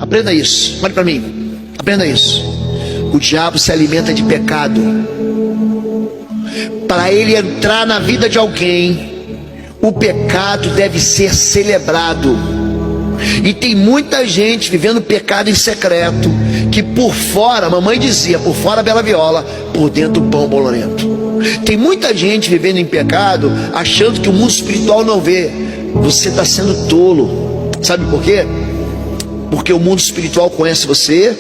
Aprenda isso, olhe para mim, aprenda isso. O diabo se alimenta de pecado. Para ele entrar na vida de alguém, o pecado deve ser celebrado. E tem muita gente vivendo pecado em secreto, que por fora, a mamãe dizia, por fora bela viola, por dentro pão bolorento. Tem muita gente vivendo em pecado, achando que o mundo espiritual não vê. Você está sendo tolo. Sabe por quê? Porque o mundo espiritual conhece você,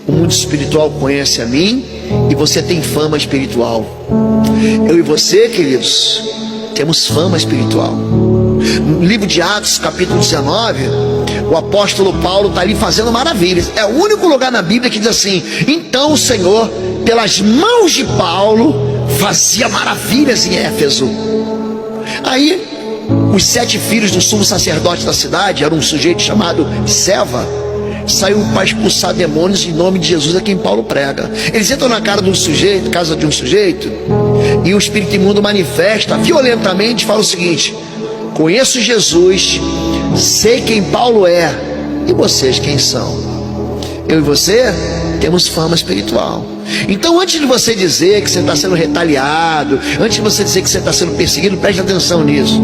o mundo espiritual conhece a mim, e você tem fama espiritual. Eu e você, queridos, temos fama espiritual. No livro de Atos, capítulo 19, o apóstolo Paulo está ali fazendo maravilhas. É o único lugar na Bíblia que diz assim: então o Senhor, pelas mãos de Paulo, fazia maravilhas em Éfeso. Aí, os 7 filhos do sumo sacerdote da cidade, era um sujeito chamado Seva, saiu para expulsar demônios em nome de Jesus, a quem Paulo prega. Eles entram na casa de um sujeito, e o espírito imundo manifesta violentamente, fala o seguinte: conheço Jesus, sei quem Paulo é, e vocês quem são? Eu e você temos fama espiritual. Então, antes de você dizer que você está sendo retaliado, antes de você dizer que você está sendo perseguido, preste atenção nisso.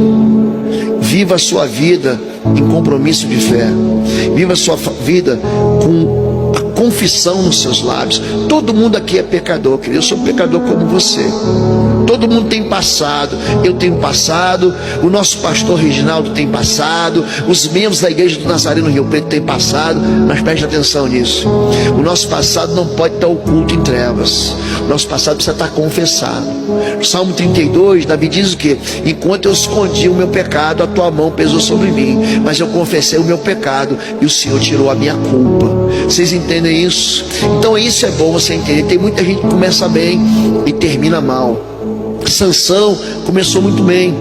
Viva a sua vida em compromisso de fé. Viva a sua vida com a confissão nos seus lábios. Todo mundo aqui é pecador, querido. Eu sou pecador como você. Todo mundo tem passado. Eu tenho passado. O nosso pastor Reginaldo tem passado. Os membros da igreja do Nazareno Rio Preto têm passado. Mas preste atenção nisso. O nosso passado não pode estar oculto em trevas. O nosso passado precisa estar confessado. No Salmo 32, Davi diz o quê? Enquanto eu escondi o meu pecado, a tua mão pesou sobre mim, mas eu confessei o meu pecado e o Senhor tirou a minha culpa. Vocês entendem isso? Então isso é bom você entender. Tem muita gente que começa bem e termina mal. Sansão começou muito bem.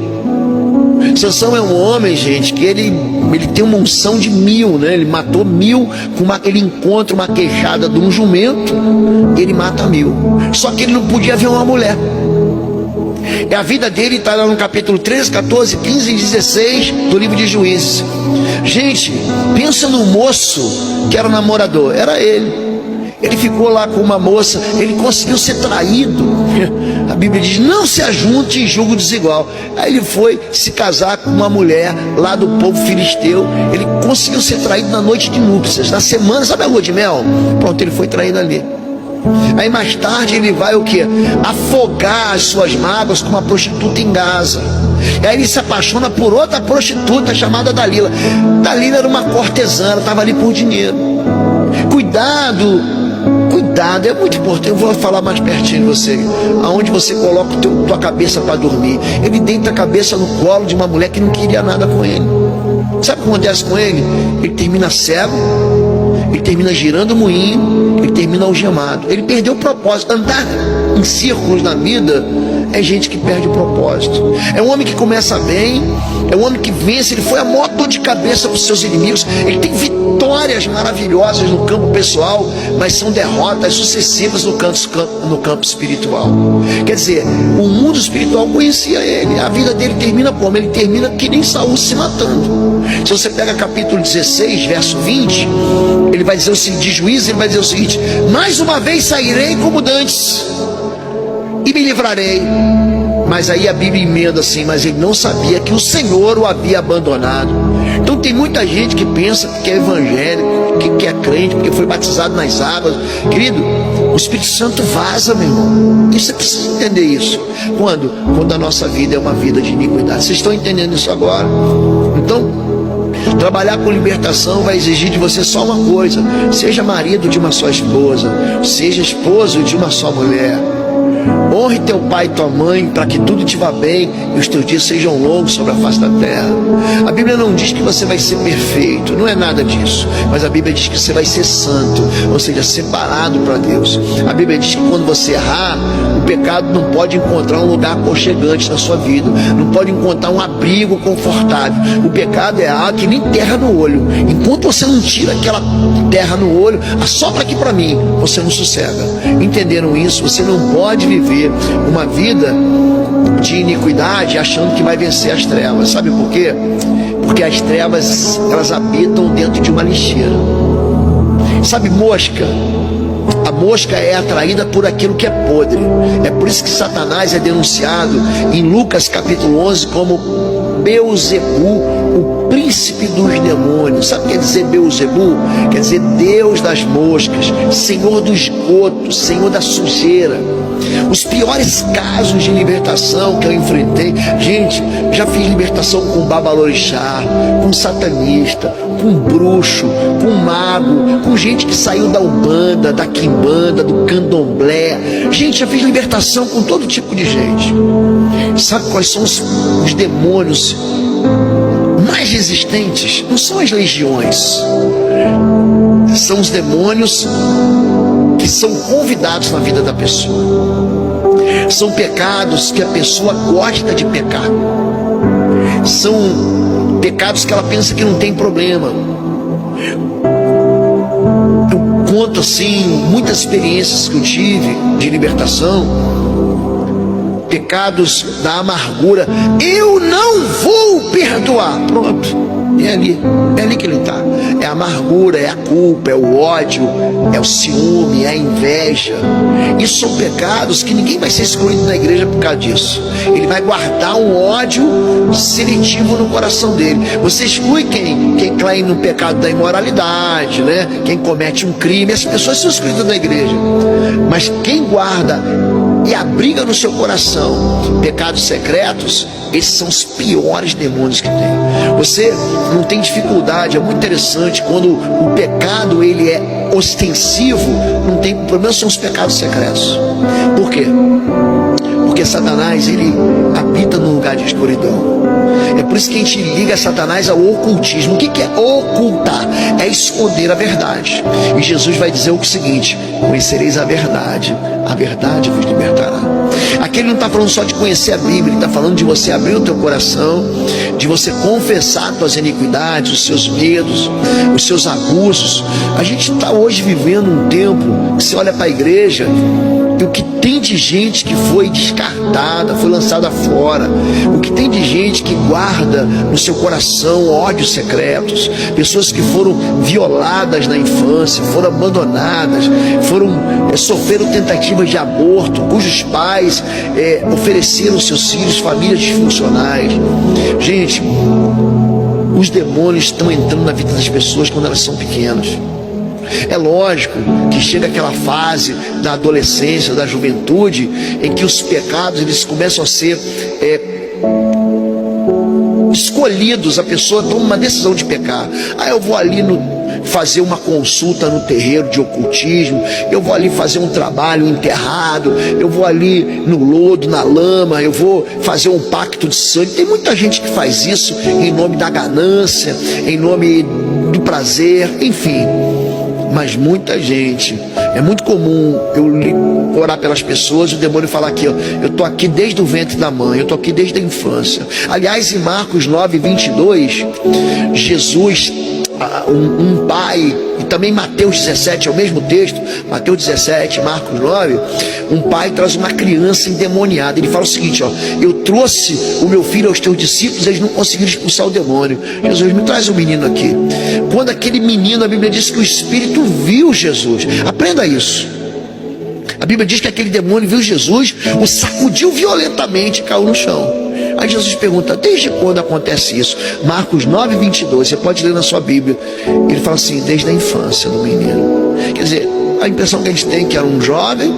Sansão é um homem, gente, que ele tem uma unção de 1000, né? Ele matou 1000 ele encontra uma queixada de um jumento e ele mata 1000. Só que ele não podia ver uma mulher. E a vida dele está lá no capítulo 13, 14, 15 e 16 do livro de Juízes. Gente, pensa no moço que era o namorador, era ele. Ele ficou lá com uma moça, ele conseguiu ser traído. A Bíblia diz: não se ajunte em julgo desigual. Aí ele foi se casar com uma mulher lá do povo filisteu. Ele conseguiu ser traído na noite de núpcias, na semana, sabe a lua de mel? Pronto, ele foi traído ali. Aí mais tarde ele vai o quê? Afogar as suas mágoas com uma prostituta em Gaza. E aí ele se apaixona por outra prostituta chamada Dalila. Dalila era uma cortesã, ela estava ali por dinheiro. Cuidado, é muito importante. Eu vou falar mais pertinho de você. Aonde você coloca tua cabeça para dormir. Ele deita a cabeça no colo de uma mulher que não queria nada com ele. Sabe o que acontece com ele? Ele termina cego, ele termina girando o moinho, ele termina algemado. Ele perdeu o propósito. Andar em círculos na vida é gente que perde o propósito. É um homem que começa bem, é um homem que vence. Ele foi a maior dor de cabeça para os seus inimigos. Ele tem vitórias maravilhosas no campo pessoal, mas são derrotas sucessivas no campo espiritual. Quer dizer, o mundo espiritual conhecia ele. A vida dele termina como? Ele termina que nem Saul, se matando. Se você pega capítulo 16, verso 20, ele vai dizer o seguinte, de Juízes, ele vai dizer o seguinte: mais uma vez sairei como dantes e me livrarei. Mas aí a Bíblia emenda assim: mas ele não sabia que o Senhor o havia abandonado. Então tem muita gente que pensa que é evangélico, que é crente, porque foi batizado nas águas. Querido, o Espírito Santo vaza, meu irmão. E você precisa entender isso. Quando a nossa vida é uma vida de iniquidade. Vocês estão entendendo isso agora? Então, trabalhar com libertação vai exigir de você só uma coisa: seja marido de uma só esposa, seja esposo de uma só mulher. Honre teu pai e tua mãe, para que tudo te vá bem e os teus dias sejam longos sobre a face da terra. A Bíblia não diz que você vai ser perfeito, não é nada disso. Mas a Bíblia diz que você vai ser santo, ou seja, separado para Deus. A Bíblia diz que quando você errar, o pecado não pode encontrar um lugar aconchegante na sua vida, não pode encontrar um abrigo confortável. O pecado é algo que nem terra no olho. Enquanto você não tira aquela terra no olho, assopra aqui para mim, você não sossega. Entenderam isso? Você não pode viver uma vida de iniquidade achando que vai vencer as trevas. Sabe por quê? Porque as trevas, elas habitam dentro de uma lixeira. Sabe mosca? A mosca é atraída por aquilo que é podre. É por isso que Satanás é denunciado em Lucas capítulo 11 como Beelzebu, o príncipe dos demônios. Sabe o que quer dizer Beelzebu? Quer dizer Deus das moscas, Senhor do esgoto, Senhor da sujeira. Os piores casos de libertação que eu enfrentei, gente, já fiz libertação com babalorixá, com satanista, com bruxo, com mago, com gente que saiu da Umbanda, da Quimbanda, do Candomblé. Gente, já fiz libertação com todo tipo de gente. Sabe quais são os demônios mais resistentes? Não são as legiões, são os demônios que são convidados na vida da pessoa. São pecados que a pessoa gosta de pecar. São pecados que ela pensa que não tem problema. Eu conto assim muitas experiências que eu tive de libertação. Pecados da amargura. Eu não vou perdoar. Pronto. É ali que ele está. É a amargura, é a culpa, é o ódio, é o ciúme, é a inveja. Isso são pecados que ninguém vai ser excluído da igreja por causa disso. Ele vai guardar um ódio seletivo no coração dele. Você exclui quem cai no pecado da imoralidade, né? Quem comete um crime, essas pessoas são excluídas da igreja. Mas quem guarda e abriga no seu coração pecados secretos, esses são os piores demônios que tem. Você não tem dificuldade, é muito interessante quando o pecado ele é ostensivo, não tem problema, são os pecados secretos. Por quê? Porque Satanás ele habita num lugar de escuridão. É por isso que a gente liga Satanás ao ocultismo. O que é ocultar? É esconder a verdade. E Jesus vai dizer o seguinte: conhecereis a verdade vos libertará. Aqui ele não está falando só de conhecer a Bíblia, ele está falando de você abrir o teu coração, de você confessar as tuas iniquidades, os seus medos, os seus abusos. A gente está hoje vivendo um tempo que você olha para a igreja e o que tem de gente que foi descartada, foi lançada fora, o que tem de gente que guarda no seu coração ódios secretos, pessoas que foram violadas na infância, foram abandonadas, sofreram tentativas de aborto, cujos pais ofereceram seus filhos, famílias disfuncionais. Gente, os demônios estão entrando na vida das pessoas quando elas são pequenas. É lógico que chega aquela fase da adolescência, da juventude, em que os pecados eles começam a ser escolhidos. A pessoa toma uma decisão de pecar. Eu vou ali fazer uma consulta no terreiro de ocultismo, eu vou ali fazer um trabalho enterrado, eu vou ali no lodo, na lama, eu vou fazer um pacto de sangue. Tem muita gente que faz isso em nome da ganância, em nome do prazer, enfim. Mas muita gente, é muito comum eu orar pelas pessoas e o demônio falar aqui, eu estou aqui desde o ventre da mãe, eu estou aqui desde a infância. Aliás, em Marcos 9:22, Jesus, um pai, e também Mateus 17, é o mesmo texto, Mateus 17, Marcos 9, um pai traz uma criança endemoniada. Ele fala o seguinte, eu trouxe o meu filho aos teus discípulos, eles não conseguiram expulsar o demônio. Jesus, me traz o menino aqui. Quando aquele menino, a Bíblia diz que o Espírito viu Jesus. Aprenda isso. A Bíblia diz que aquele demônio viu Jesus, o sacudiu violentamente e caiu no chão. Aí Jesus pergunta, desde quando acontece isso? Marcos 9:22, você pode ler na sua Bíblia. Ele fala assim, desde a infância do menino. Quer dizer, a impressão que a gente tem é que era um jovem,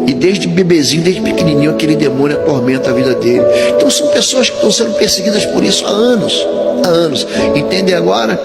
e desde bebezinho, desde pequenininho, aquele demônio atormenta a vida dele. Então são pessoas que estão sendo perseguidas por isso há anos. Entendem agora?